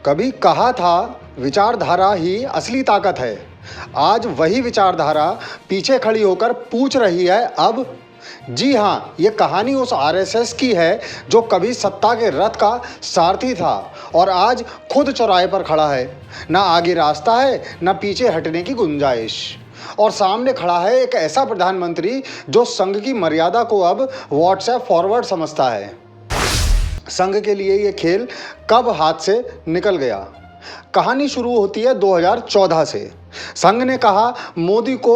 कभी कहा था विचारधारा ही असली ताकत है। आज वही विचारधारा पीछे खड़ी होकर पूछ रही है अब। जी हाँ, ये कहानी उस आरएसएस की है जो कभी सत्ता के रथ का सारथी था और आज खुद चौराहे पर खड़ा है। ना आगे रास्ता है, ना पीछे हटने की गुंजाइश। और सामने खड़ा है एक ऐसा प्रधानमंत्री जो संघ की मर्यादा को अब व्हाट्सएप फॉरवर्ड समझता है। संघ के लिए ये खेल कब हाथ से निकल गया? कहानी शुरू होती है 2014 से। संघ ने कहा मोदी को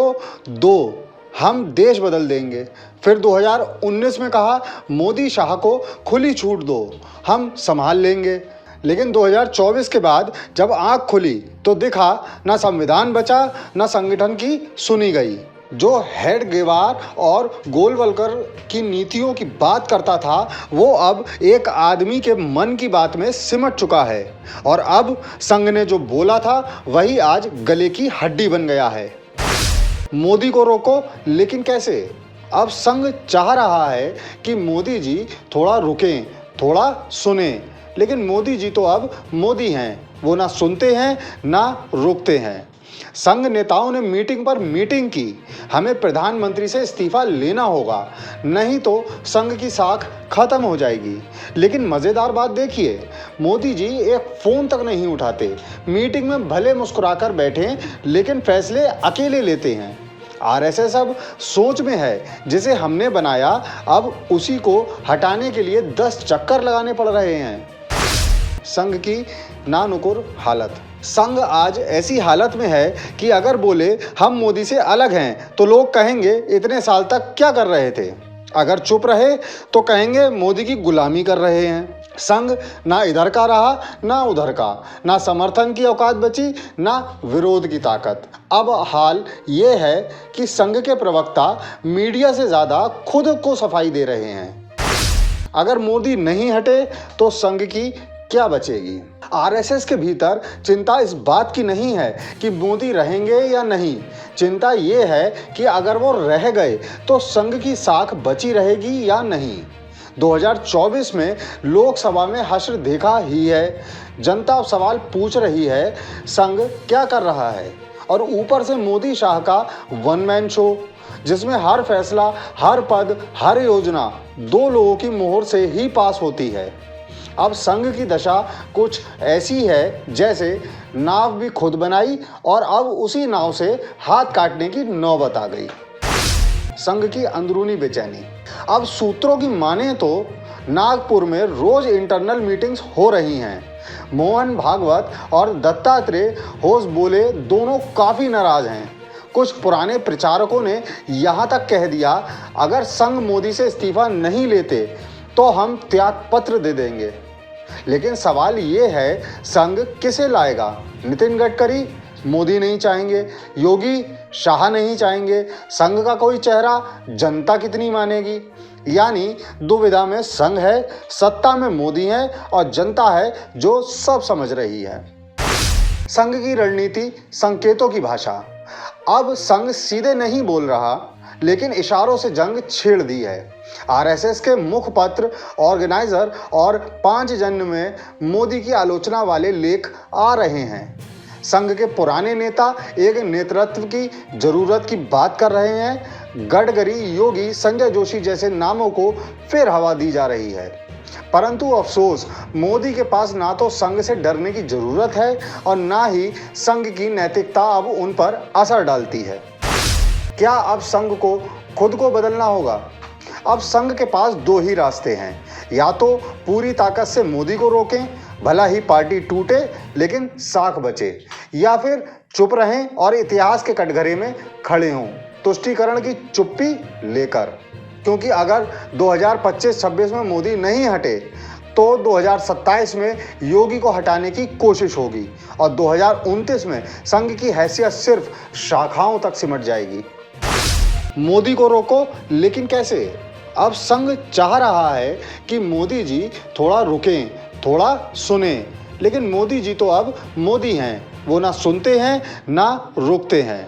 दो, हम देश बदल देंगे। फिर 2019 में कहा मोदी शाह को खुली छूट दो, हम संभाल लेंगे। लेकिन 2024 के बाद जब आंख खुली तो दिखा ना संविधान बचा, ना संगठन की सुनी गई। जो हेडगेवार और गोलवलकर की नीतियों की बात करता था वो अब एक आदमी के मन की बात में सिमट चुका है। और अब संघ ने जो बोला था वही आज गले की हड्डी बन गया है। मोदी को रोको, लेकिन कैसे? अब संघ चाह रहा है कि मोदी जी थोड़ा रुकें, थोड़ा सुने। लेकिन मोदी जी तो अब मोदी हैं, वो ना सुनते हैं ना रुकते हैं। संघ नेताओं ने मीटिंग पर मीटिंग की, हमें प्रधानमंत्री से इस्तीफा लेना होगा, नहीं तो संघ की साख खत्म हो जाएगी। लेकिन मज़ेदार बात देखिए, मोदी जी एक फ़ोन तक नहीं उठाते। मीटिंग में भले मुस्कुराकर बैठे लेकिन फैसले अकेले लेते हैं। आरएसएस अब सोच में है, जिसे हमने बनाया अब उसी को हटाने के लिए 10 चक्कर लगाने पड़ रहे हैं। संघ की नानुकुर हालत। संघ आज ऐसी हालत में है कि अगर बोले हम मोदी से अलग हैं तो लोग कहेंगे इतने साल तक क्या कर रहे थे। अगर चुप रहे तो कहेंगे मोदी की गुलामी कर रहे हैं। संघ ना इधर का रहा ना उधर का, ना समर्थन की औकात बची ना विरोध की ताकत। अब हाल ये है कि संघ के प्रवक्ता मीडिया से ज़्यादा खुद को सफाई दे रहे हैं। अगर मोदी नहीं हटे तो संघ की क्या बचेगी? आरएसएस के भीतर चिंता इस बात की नहीं है कि मोदी रहेंगे या नहीं। चिंता ये है कि अगर वो रह गए तो संघ की साख बची रहेगी या नहीं। 2024 में लोकसभा में हश्र देखा ही है। जनता सवाल पूछ रही है संघ क्या कर रहा है। और ऊपर से मोदी शाह का वन मैन शो, जिसमें हर फैसला, हर पद, हर योजना 2 लोगों की मोहर से ही पास होती है। अब संघ की दशा कुछ ऐसी है जैसे नाव भी खुद बनाई और अब उसी नाव से हाथ काटने की नौबत आ गई। संघ की अंदरूनी बेचैनी। अब सूत्रों की माने तो नागपुर में रोज इंटरनल मीटिंग्स हो रही हैं। मोहन भागवत और दत्तात्रेय होस बोले दोनों काफ़ी नाराज हैं। कुछ पुराने प्रचारकों ने यहाँ तक कह दिया अगर संघ मोदी से इस्तीफा नहीं लेते तो हम त्यागपत्र दे देंगे। लेकिन सवाल ये है संघ किसे लाएगा? नितिन गडकरी मोदी नहीं चाहेंगे, योगी शाह नहीं चाहेंगे, संघ का कोई चेहरा जनता कितनी मानेगी? यानी दुविधा में संघ है, सत्ता में मोदी है और जनता है जो सब समझ रही है। संघ की रणनीति, संकेतों की भाषा। अब संघ सीधे नहीं बोल रहा लेकिन इशारों से जंग छेड़ दी है। आरएसएस के मुखपत्र, ऑर्गेनाइजर और 5 जन में मोदी की आलोचना वाले लेख आ रहे हैं। संघ के पुराने नेता एक नेतृत्व की जरूरत की बात कर रहे हैं। गडकरी, योगी, संजय जोशी जैसे नामों को फिर हवा दी जा रही है। परंतु अफसोस, मोदी के पास ना तो संघ से डरने की जरूरत है और ना ही संघ की नैतिकता अब उन पर असर डालती है। क्या अब संघ को खुद को बदलना होगा? अब संघ के पास 2 ही रास्ते हैं, या तो पूरी ताकत से मोदी को रोकें, भला ही पार्टी टूटे लेकिन साख बचे, या फिर चुप रहें और इतिहास के कटघरे में खड़े हों तुष्टीकरण की चुप्पी लेकर। क्योंकि अगर 2025-26 में मोदी नहीं हटे तो 2027 में योगी को हटाने की कोशिश होगी और 2029 में संघ की हैसियत सिर्फ शाखाओं तक सिमट जाएगी। मोदी को रोको, लेकिन कैसे? अब संघ चाह रहा है कि मोदी जी थोड़ा रुकें, थोड़ा सुने। लेकिन मोदी जी तो अब मोदी हैं, वो ना सुनते हैं ना रुकते हैं।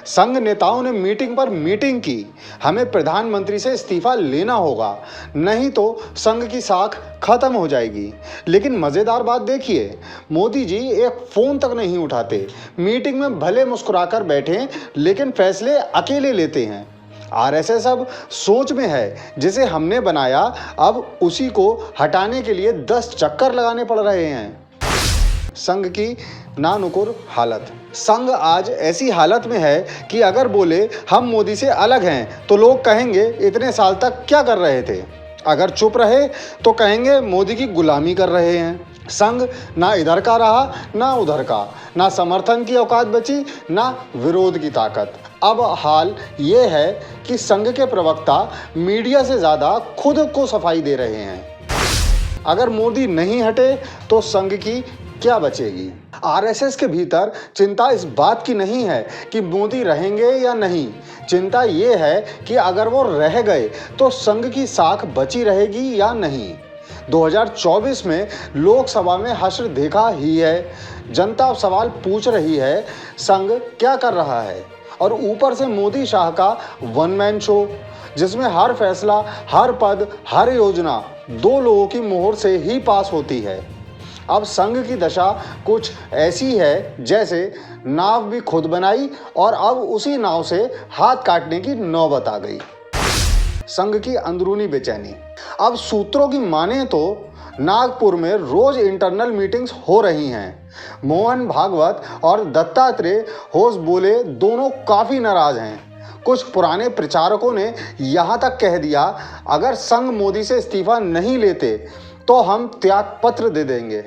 संघ नेताओं ने मीटिंग पर मीटिंग की, हमें प्रधानमंत्री से इस्तीफा लेना होगा, नहीं तो संघ की साख खत्म हो जाएगी। लेकिन मजेदार बात देखिए, मोदी जी एक फोन तक नहीं उठाते, मीटिंग में भले मुस्कुराकर बैठे लेकिन फैसले अकेले लेते हैं। आरएसएस अब सोच में है, जिसे हमने बनाया अब उसी को हटाने के लिए 10 चक्कर लगाने पड़ रहे हैं। संघ की नानुकुर हालत। संघ आज ऐसी हालत में है कि अगर बोले हम मोदी से अलग हैं तो लोग कहेंगे इतने साल तक क्या कर रहे थे, अगर चुप रहे तो कहेंगे मोदी की गुलामी कर रहे हैं। संघ ना इधर का रहा ना उधर का, ना समर्थन की औकात बची ना विरोध की ताकत। अब हाल ये है कि संघ के प्रवक्ता मीडिया से ज़्यादा खुद को सफाई दे रहे हैं। अगर मोदी नहीं हटे तो संघ की क्या बचेगी। आरएसएस के भीतर चिंता इस बात की नहीं है कि मोदी रहेंगे या नहीं, चिंता ये है कि अगर वो रह गए तो संघ की साख बची रहेगी या नहीं। 2024 में लोकसभा में हश्र देखा ही है, जनता अब सवाल पूछ रही है संघ क्या कर रहा है। और ऊपर से मोदी शाह का वन मैन शो, जिसमें हर फैसला, हर पद, हर योजना 2 लोगों की मोहर से ही पास होती है। अब संघ की दशा कुछ ऐसी है जैसे नाव भी खुद बनाई और अब उसी नाव से हाथ काटने की नौबत आ गई। संघ की अंदरूनी बेचैनी। अब सूत्रों की माने तो नागपुर में रोज इंटरनल मीटिंग्स हो रही हैं। मोहन भागवत और दत्तात्रेय होस बोले दोनों काफ़ी नाराज हैं। कुछ पुराने प्रचारकों ने यहाँ तक कह दिया, अगर संघ मोदी से इस्तीफा नहीं लेते तो हम त्याग पत्र दे देंगे।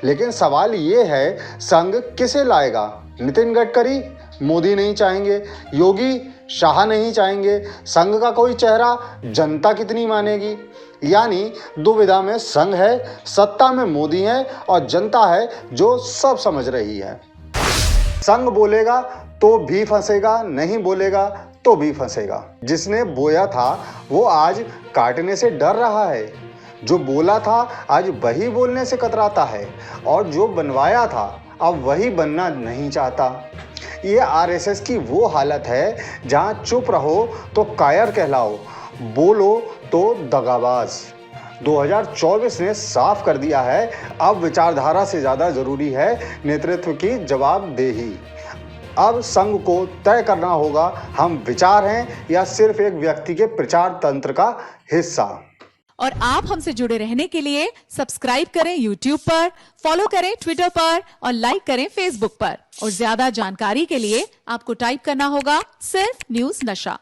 लेकिन सवाल ये है, संघ किसे लाएगा? नितिन गडकरी मोदी नहीं चाहेंगे, योगी शाह नहीं चाहेंगे, संघ का कोई चेहरा जनता कितनी मानेगी? यानी दुविधा में संघ है, सत्ता में मोदी है और जनता है जो सब समझ रही है। संघ बोलेगा तो भी फंसेगा, नहीं बोलेगा तो भी फंसेगा। जिसने बोया था वो आज काटने से डर रहा है, जो बोला था आज वही बोलने से कतराता है और जो बनवाया था अब वही बनना नहीं चाहता। ये आरएसएस की वो हालत है जहां चुप रहो तो कायर कहलाओ, बोलो तो दगाबाज। 2024 ने साफ कर दिया है, अब विचारधारा से ज़्यादा ज़रूरी है नेतृत्व की जवाबदेही। अब संघ को तय करना होगा, हम विचार हैं या सिर्फ एक व्यक्ति के प्रचार तंत्र का हिस्सा। और आप हमसे जुड़े रहने के लिए सब्सक्राइब करें YouTube पर, फॉलो करें Twitter पर और लाइक करें Facebook पर। और ज्यादा जानकारी के लिए आपको टाइप करना होगा सिर्फ न्यूज़ नशा।